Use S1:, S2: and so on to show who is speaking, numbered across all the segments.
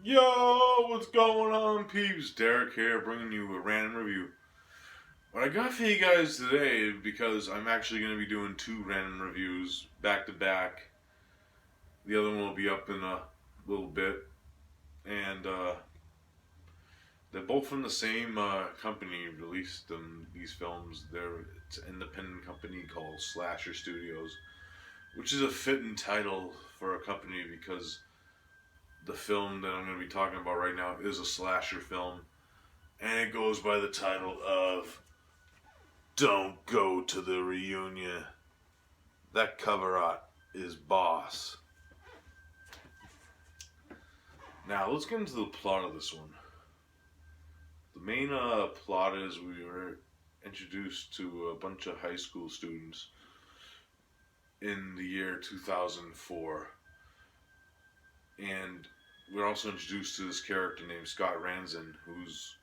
S1: Yo, what's going on, peeps? Derek here, bringing you a random review. What I got for you guys today, because I'm actually going to be doing two random reviews back to back. The other one will be up in a little bit, and they're both from the same company. Released these films. It's an independent company called Slasher Studios, which is a fitting title for a company because the film that I'm going to be talking about right now is a slasher film, and it goes by the title of Don't Go to the Reunion. That cover art is boss. Now, let's get into the plot of this one. The main plot is we were introduced to a bunch of high school students in the year 2004. And we're also introduced to this character named Scott Ranzin, who's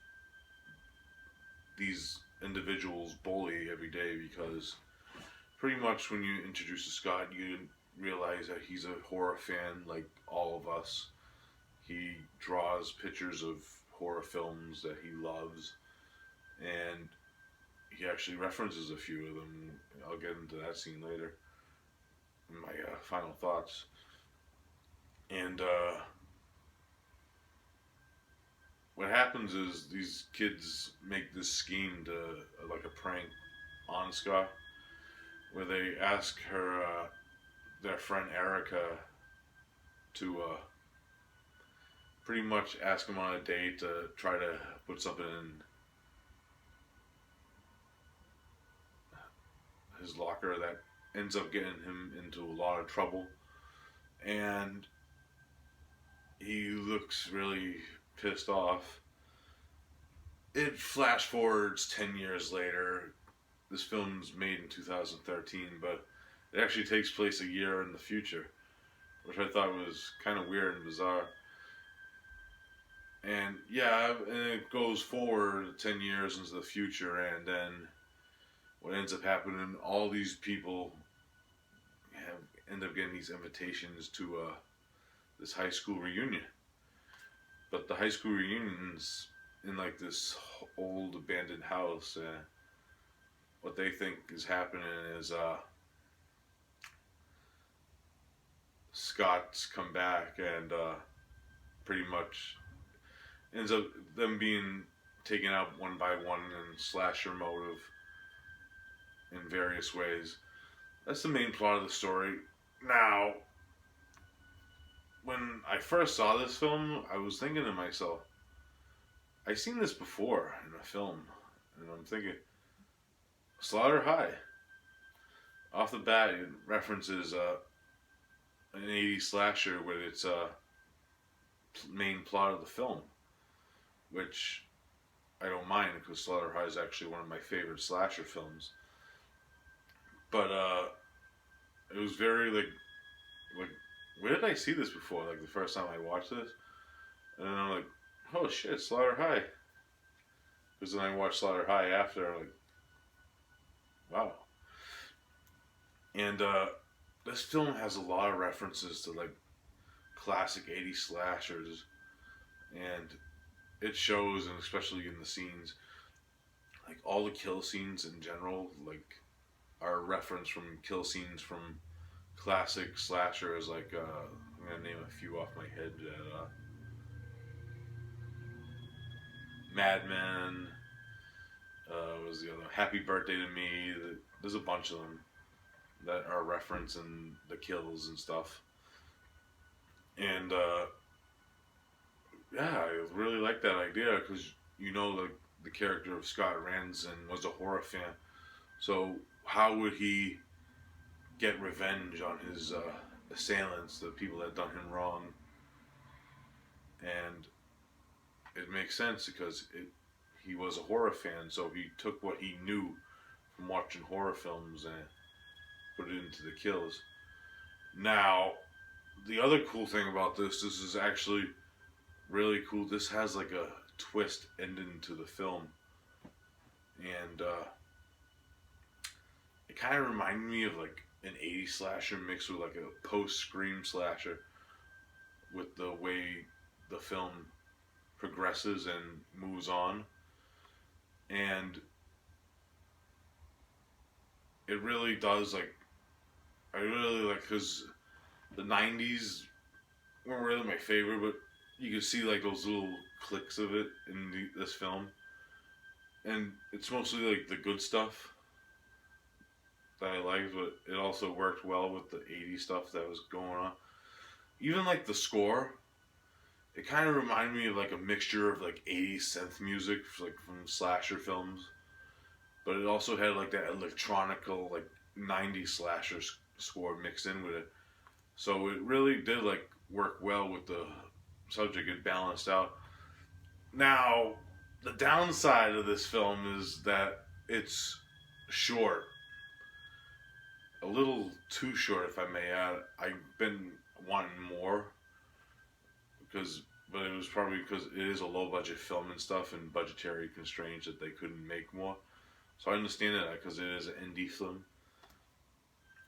S1: these individuals bully every day because pretty much when you introduce to Scott, you realize that he's a horror fan like all of us. He draws pictures of horror films that he loves, and he actually references a few of them. I'll get into that scene later in my final thoughts. And what happens is these kids make this scheme to like a prank on Scott, where they ask her, their friend Erica, to pretty much ask him on a date to try to put something in his locker that ends up getting him into a lot of trouble. And he looks really pissed off. It flash forwards 10 years later. This film's made in 2013, but it actually takes place a year in the future, which I thought was kind of weird and bizarre. And yeah, and it goes forward 10 years into the future, and then what ends up happening, all these people end up getting these invitations to this high school reunion. But the high school reunion's in like this old abandoned house, and what they think is happening is Scott's come back and pretty much ends up them being taken out one by one in slasher motive in various ways. That's the main plot of the story. Now, when I first saw this film, I was thinking to myself, I've seen this before in a film, and I'm thinking, Slaughter High. Off the bat, it references an 80s slasher with its main plot of the film, which I don't mind because Slaughter High is actually one of my favorite slasher films. But it was very like where did I see this before? Like the first time I watched this, and then I'm like, oh shit, Slaughter High. Because then I watched Slaughter High after. I'm like, wow. And this film has a lot of references to like classic 80s slashers, and it shows, and especially in the scenes, like all the kill scenes in general, like are referenced from kill scenes from classic slashers. Like I'm gonna name a few off my head. Mad Men. Was the other Happy Birthday to Me? There's a bunch of them that are referencing the kills and stuff. And yeah, I really like that idea because the character of Scott Ranzin was a horror fan. So how would he get revenge on his assailants, the people that done him wrong? And it makes sense because he was a horror fan, so he took what he knew from watching horror films and put it into the kills. Now, the other cool thing about this is actually really cool. This has like a twist ending to the film, and it kind of reminded me of like an 80s slasher mixed with like a post Scream slasher, with the way the film progresses and moves on. And it really does, like, I really like, because the 90s weren't really my favorite, but you can see like those little clips of it in this film. And it's mostly like the good stuff that I liked, but it also worked well with the 80s stuff that was going on. Even like the score, it kind of reminded me of like a mixture of like 80s synth music, like from slasher films, but it also had like that electronical like 90s slasher score mixed in with it. So it really did like work well with the subject. It balanced out. Now, the downside of this film is that it's short, a little too short, if I may add. I've been wanting more but it was probably because it is a low budget film and stuff, and budgetary constraints that they couldn't make more. So I understand that because it is an indie film,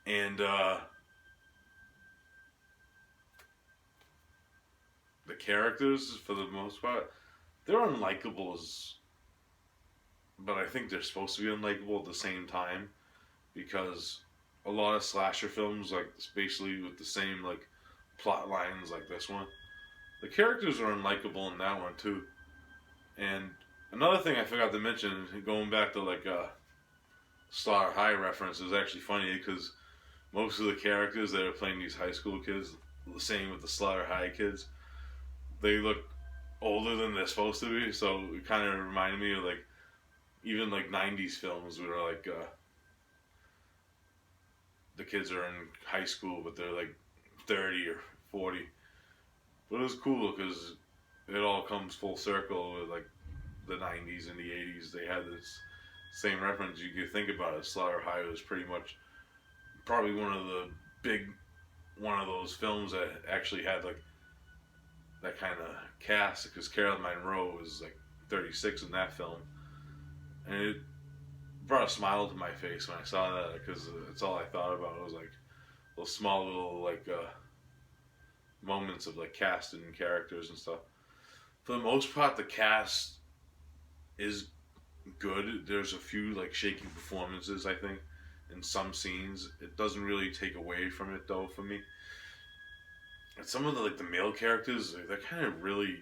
S1: and the characters, for the most part, they're unlikable but I think they're supposed to be unlikable at the same time, because a lot of slasher films, like, basically with the same like plot lines like this one, the characters are unlikable in that one too. And another thing I forgot to mention, going back to like Slaughter High reference, is actually funny because most of the characters that are playing these high school kids, the same with the Slaughter High kids, they look older than they're supposed to be. So it kind of reminded me of like even like 90s films where like the kids are in high school but they're like 30 or 40. But it was cool because it all comes full circle with like the 90s and the 80s. They had this same reference. You could think about it. Slaughter High was pretty much probably one of those films that actually had like that kind of cast, because Caroline Munro was like 36 in that film, and it brought a smile to my face when I saw that, because it's all I thought about. It was like those small little like moments of like cast and characters and stuff. For the most part, the cast is good. There's a few like shaky performances, I think, in some scenes. It doesn't really take away from it though for me. And some of the like the male characters, they're kind of really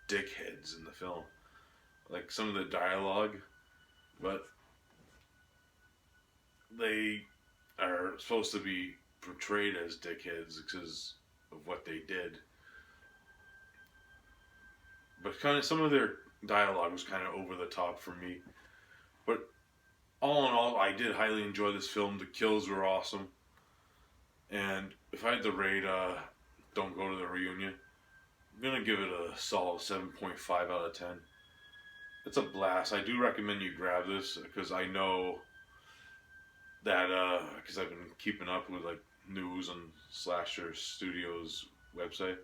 S1: dickheads in the film. Like some of the dialogue, but they are supposed to be portrayed as dickheads because of what they did. But kind of some of their dialogue was kind of over the top for me. But all in all, I did highly enjoy this film. The kills were awesome. And if I had to rate Don't Go to the Reunion, I'm going to give it a solid 7.5 out of 10. It's a blast. I do recommend you grab this because I know that, because I've been keeping up with like news on Slasher Studios website.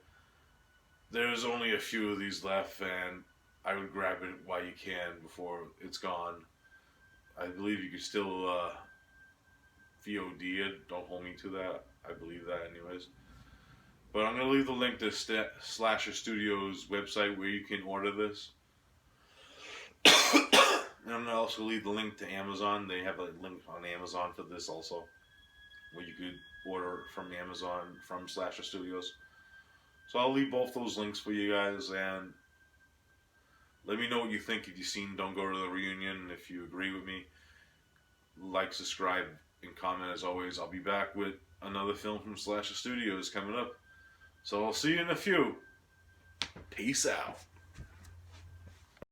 S1: There's only a few of these left, and I would grab it while you can before it's gone. I believe you can still VOD it. Don't hold me to that. I believe that anyways. But I'm going to leave the link to Slasher Studios website where you can order this. And I'm going to also leave the link to Amazon. They have a link on Amazon for this also, where you could order from Amazon from Slasher Studios. So I'll leave both those links for you guys, and let me know what you think if you've seen Don't Go to the Reunion. If you agree with me, like, subscribe, and comment as always. I'll be back with another film from Slasher Studios coming up. So I'll see you in a few. Peace out.